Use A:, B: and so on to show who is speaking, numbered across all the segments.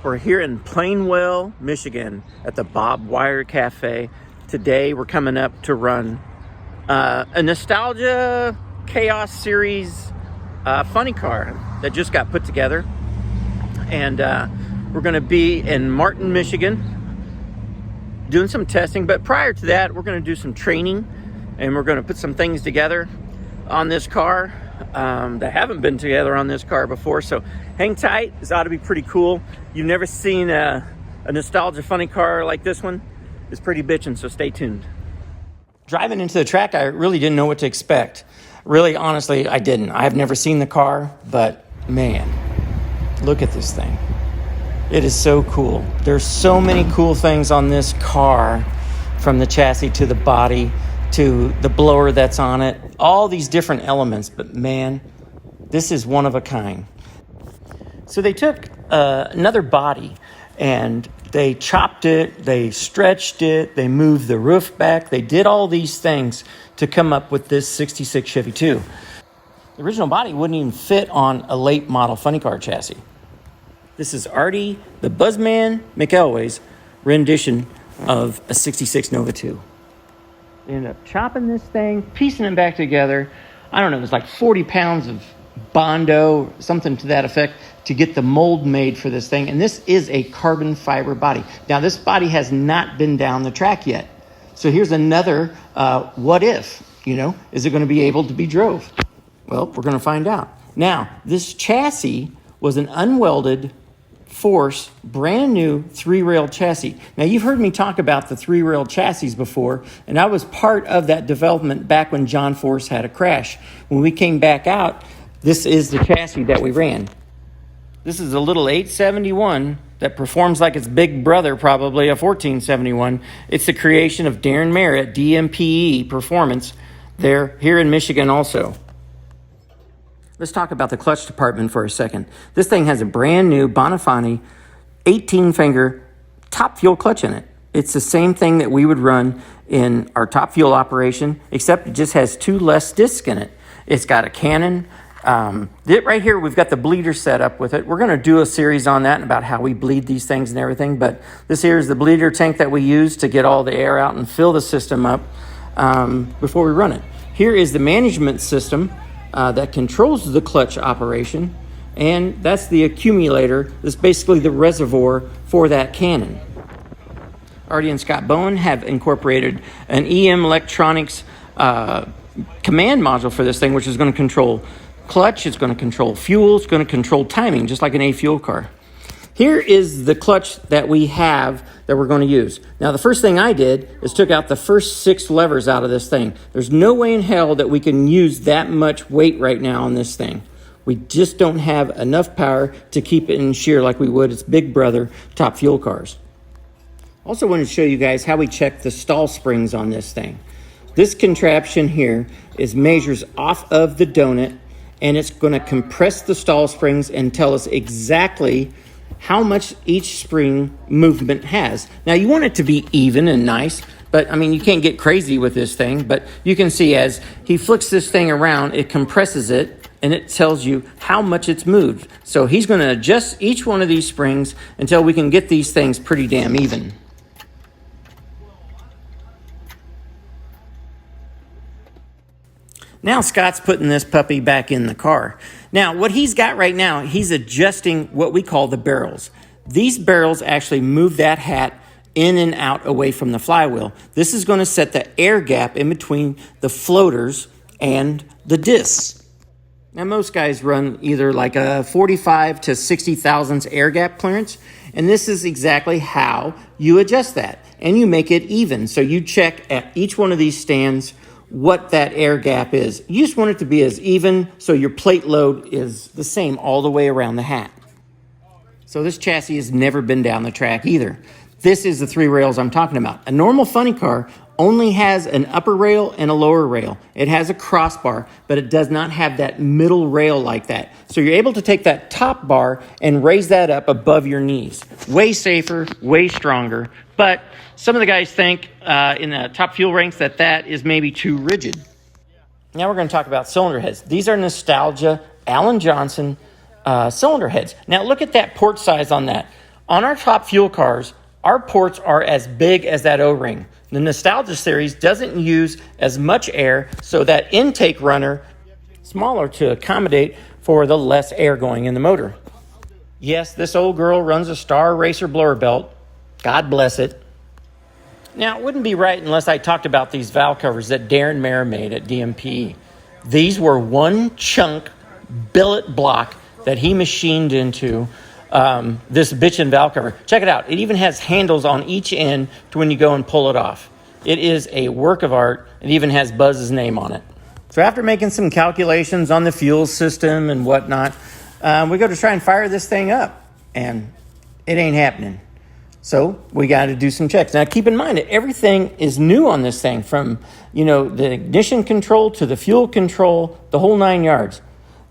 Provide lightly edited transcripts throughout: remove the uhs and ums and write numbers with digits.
A: We're here in Plainwell, Michigan at the Bob Wire Cafe. Today we're coming up to run a Nostalgia Chaos Series funny car that just got put together. And we're going to be in Martin, Michigan doing some testing. But prior to that, we're going to do some training and we're going to put some things together on this car that haven't been together on this car before. So hang tight. This ought to be pretty cool. You've never seen a nostalgia funny car like this one. It's pretty bitchin', so stay tuned. Driving into the track, I really didn't know what to expect. Really, honestly, I didn't. I have never seen the car, but man, look at this thing. It is so cool. There's so many cool things on this car, from the chassis to the body to the blower that's on it, all these different elements, but man, this is one of a kind. So they took another body and they chopped it, they stretched it, they moved the roof back, they did all these things to come up with this 66 Chevy 2. The original body wouldn't even fit on a late model funny car chassis. This is Artie, the Buzzman McElwees rendition of a 66 Nova 2. They ended up chopping this thing, piecing it back together. I don't know, it was like 40 pounds of Bondo, something to that effect, to get the mold made for this thing. And this is a carbon fiber body. Now, this body has not been down the track yet. So here's another what if, is it going to be able to be drove? Well, we're going to find out. Now, this chassis was an unwelded Force brand new 3-rail chassis. Now, you've heard me talk about the 3-rail chassis before, and I was part of that development back when John Force had a crash. When we came back out, this is the chassis that we ran. This is a little 871 that performs like its big brother, probably a 1471. It's the creation of Darren Merritt, DMPE Performance, here in Michigan also. Let's talk about the clutch department for a second. This thing has a brand new Bonafani 18-finger top fuel clutch in it. It's the same thing that we would run in our top fuel operation, except it just has 2 less discs in it. It's got a cannon. Right here, we've got the bleeder set up with it. We're going to do a series on that and about how we bleed these things and everything. But this here is the bleeder tank that we use to get all the air out and fill the system up before we run it. Here is the management system that controls the clutch operation, and that's the accumulator. That's basically the reservoir for that cannon. Artie and Scott Bowen have incorporated an EM electronics command module for this thing, which is going to control clutch, it's going to control fuel, it's going to control timing, just like an A fuel car. Here is the clutch that we have that we're going to use. Now, the first thing I did is took out the first 6 levers out of this thing. There's no way in hell that we can use that much weight right now on this thing. We just don't have enough power to keep it in shear like we would its big brother, top fuel cars. Also wanted to show you guys how we check the stall springs on this thing. This contraption here measures off of the donut, and it's going to compress the stall springs and tell us exactly how much each spring movement has. Now, you want it to be even and nice, but you can't get crazy with this thing. But you can see as he flicks this thing around, it compresses it and it tells you how much it's moved. So he's going to adjust each one of these springs until we can get these things pretty damn even. Now Scott's putting this puppy back in the car. Now, what he's got right now, he's adjusting what we call the barrels. These barrels actually move that hat in and out away from the flywheel. This is going to set the air gap in between the floaters and the discs. Now, most guys run either like a 45 to 60 thousandths air gap clearance, and this is exactly how you adjust that. And you make it even. So you check at each one of these stands what that air gap is. You just want it to be as even so your plate load is the same all the way around the hat. So this chassis has never been down the track either. This is the 3 rails I'm talking about. A normal funny car only has an upper rail and a lower rail. It has a crossbar, but it does not have that middle rail like that. So you're able to take that top bar and raise that up above your knees. Way safer, way stronger. But some of the guys think in the top fuel ranks that is maybe too rigid. Now we're going to talk about cylinder heads. These are Nostalgia Alan Johnson cylinder heads. Now look at that port size on that. On our top fuel cars, our ports are as big as that O-ring. The Nostalgia series doesn't use as much air, so that intake runner is smaller to accommodate for the less air going in the motor. Yes, this old girl runs a Star Racer blower belt. God bless it. Now, it wouldn't be right unless I talked about these valve covers that Darren Mayer made at DMP. These were one chunk billet block that he machined into this bitchin' valve cover. Check it out. It even has handles on each end to when you go and pull it off. It is a work of art. It even has Buzz's name on it. So after making some calculations on the fuel system and whatnot, we go to try and fire this thing up, and it ain't happening. So we got to do some checks. Now, keep in mind that everything is new on this thing, from, the ignition control to the fuel control, the whole 9 yards.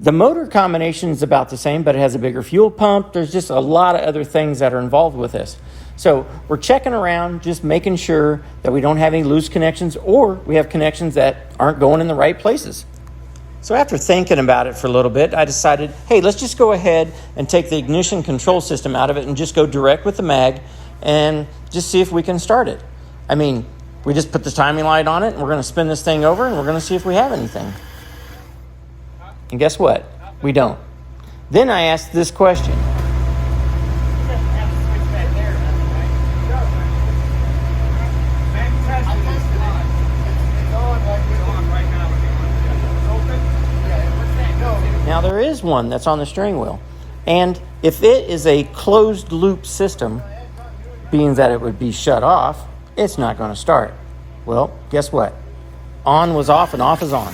A: The motor combination is about the same, but it has a bigger fuel pump. There's just a lot of other things that are involved with this. So we're checking around, just making sure that we don't have any loose connections, or we have connections that aren't going in the right places. So after thinking about it for a little bit, I decided, hey, let's just go ahead and take the ignition control system out of it and just go direct with the mag and just see if we can start it. I mean, we just put the timing light on it, and we're going to spin this thing over, and we're going to see if we have anything. And guess what? We don't. Then I asked this question. Now, there is one that's on the steering wheel. And if it is a closed loop system, being that it would be shut off, it's not going to start. Well, guess what? On was off and off is on.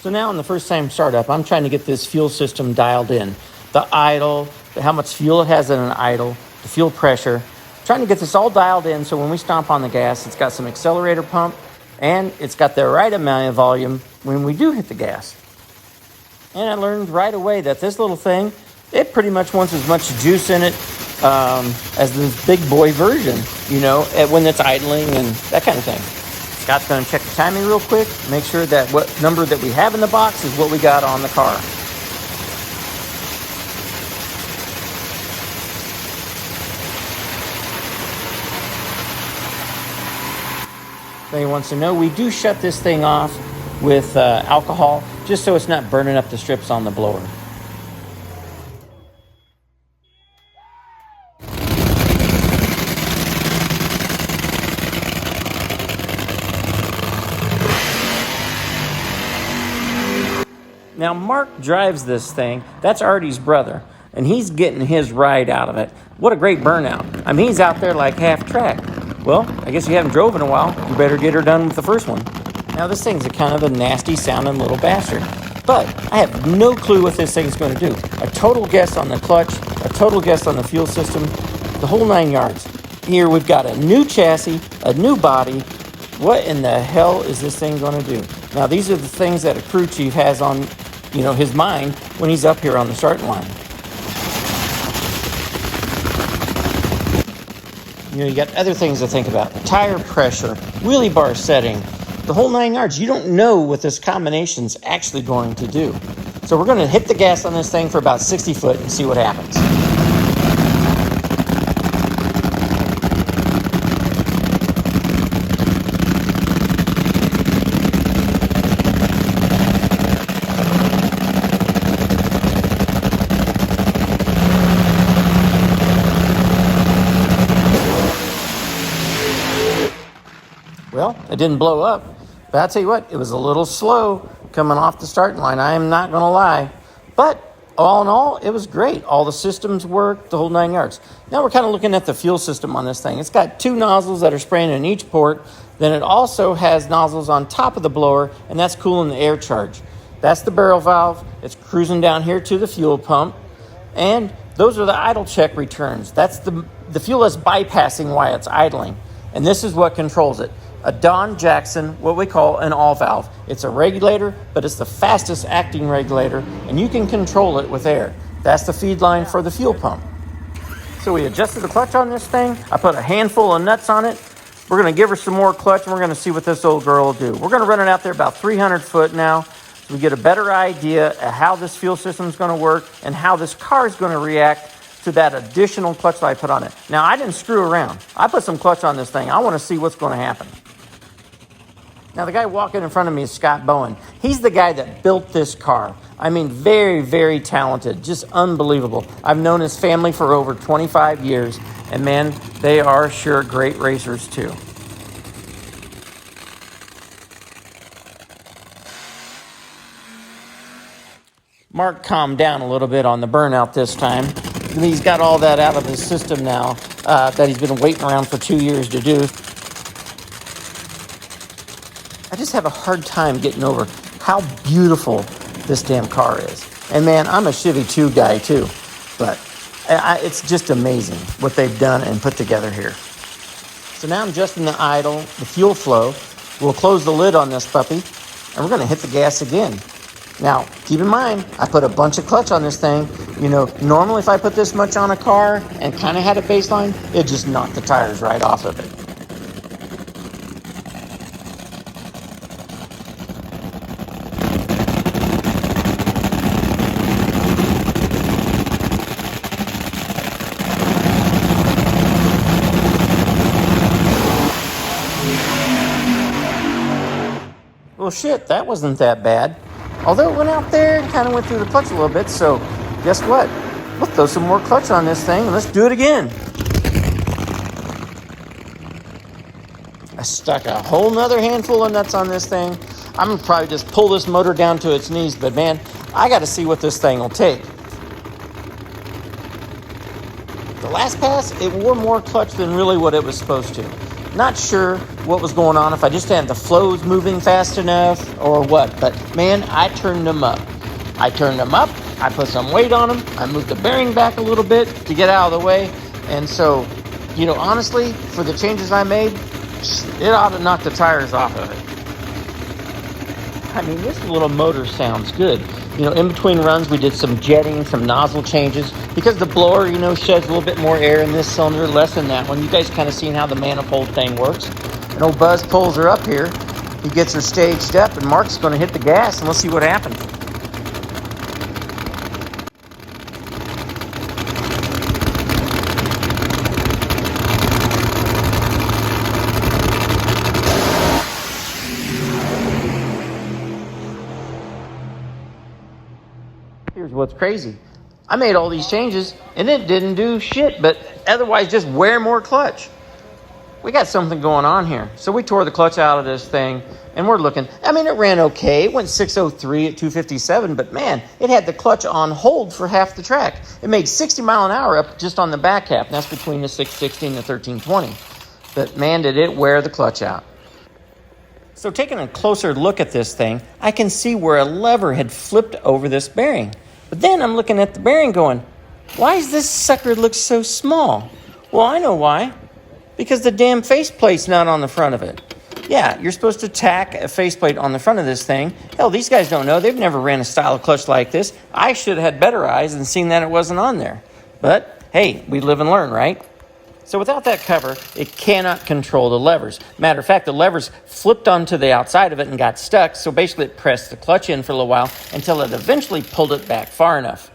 A: So now on the first time startup, I'm trying to get this fuel system dialed in. The idle, how much fuel it has in an idle, the fuel pressure. Trying to get this all dialed in so when we stomp on the gas, it's got some accelerator pump and it's got the right amount of volume when we do hit the gas. And I learned right away that this little thing, it pretty much wants as much juice in it as this big boy version, when it's idling and that kind of thing. Scott's going to check the timing real quick, make sure that what number that we have in the box is what we got on the car. So he wants to know we do shut this thing off with alcohol just so it's not burning up the strips on the blower. Now, Mark drives this thing. That's Artie's brother, and he's getting his ride out of it. What a great burnout. I mean, he's out there like half track. Well, I guess you haven't drove in a while. You better get her done with the first one. Now, this thing's a kind of a nasty-sounding little bastard, but I have no clue what this thing's going to do. A total guess on the clutch, a total guess on the fuel system, the whole 9 yards. Here, we've got a new chassis, a new body. What in the hell is this thing going to do? Now, these are the things that a crew chief has on his mind when he's up here on the starting line. You got other things to think about. Tire pressure, wheelie bar setting, the whole 9 yards. You don't know what this combination's actually going to do. So we're going to hit the gas on this thing for about 60 foot and see what happens. Well, it didn't blow up, but I'll tell you what, it was a little slow coming off the starting line. I am not going to lie. But all in all, it was great. All the systems worked, the whole 9 yards. Now we're kind of looking at the fuel system on this thing. It's got 2 nozzles that are spraying in each port. Then it also has nozzles on top of the blower, and that's cooling the air charge. That's the barrel valve. It's cruising down here to the fuel pump. And those are the idle check returns. That's the fuel that's bypassing while it's idling. And this is what controls it. A Don Jackson, what we call an all valve. It's a regulator, but it's the fastest acting regulator, and you can control it with air. That's the feed line for the fuel pump. So we adjusted the clutch on this thing. I put a handful of nuts on it. We're going to give her some more clutch, and we're going to see what this old girl will do. We're going to run it out there about 300 foot now, so we get a better idea of how this fuel system is going to work and how this car is going to react to that additional clutch that I put on it. Now, I didn't screw around. I put some clutch on this thing. I want to see what's going to happen. Now, the guy walking in front of me is Scott Bowen. He's the guy that built this car. I mean, very, very talented. Just unbelievable. I've known his family for over 25 years. And, man, they are sure great racers, too. Mark calmed down a little bit on the burnout this time. He's got all that out of his system now that he's been waiting around for 2 years to do. I just have a hard time getting over how beautiful this damn car is. And man, I'm a Chevy 2 guy too, but it's just amazing what they've done and put together here. So now I'm adjusting the idle, the fuel flow. We'll close the lid on this puppy, and we're gonna hit the gas again. Now, keep in mind, I put a bunch of clutch on this thing. You know, normally if I put this much on a car and kind of had a baseline, it'd just knock the tires right off of it. Well, shit, that wasn't that bad. Although it went out there and kind of went through the clutch a little bit, so guess what? We'll throw some more clutch on this thing and let's do it again. I stuck a whole nother handful of nuts on this thing. I'm gonna probably just pull this motor down to its knees, but man, I gotta see what this thing will take. The last pass, it wore more clutch than really what it was supposed to. Not sure what was going on, if I just had the flows moving fast enough or what, but man, I turned them up. I put some weight on them, I moved the bearing back a little bit to get out of the way, and so, you know, honestly, for the changes I made, it ought to knock the tires off of it. I mean, this little motor sounds good. You know, in between runs, we did some jetting, some nozzle changes. Because the blower, you know, sheds a little bit more air in this cylinder, less in that one. You guys kind of seen how the manifold thing works. And old Buzz pulls her up here. He gets her staged up, and Mark's going to hit the gas, and we'll see what happens. Here's what's crazy. I made all these changes and it didn't do shit, but otherwise just wear more clutch. We got something going on here. So we tore the clutch out of this thing and we're looking. I mean, it ran okay. It went 603 at 257, but man, it had the clutch on hold for half the track. It made 60 mile an hour up just on the back half. And that's between the 660 and the 1320. But man, did it wear the clutch out. So taking a closer look at this thing, I can see where a lever had flipped over this bearing. But then I'm looking at the bearing going, why does this sucker look so small? Well, I know why. Because the damn faceplate's not on the front of it. Yeah, you're supposed to tack a faceplate on the front of this thing. Hell, these guys don't know. They've never ran a style of clutch like this. I should have had better eyes and seen that it wasn't on there. But, hey, we live and learn, right? So without that cover, it cannot control the levers. Matter of fact, the levers flipped onto the outside of it and got stuck, so basically it pressed the clutch in for a little while until it eventually pulled it back far enough.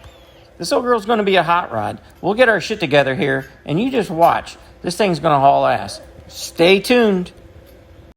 A: This old girl's going to be a hot rod. We'll get our shit together here, and you just watch. This thing's going to haul ass. Stay tuned.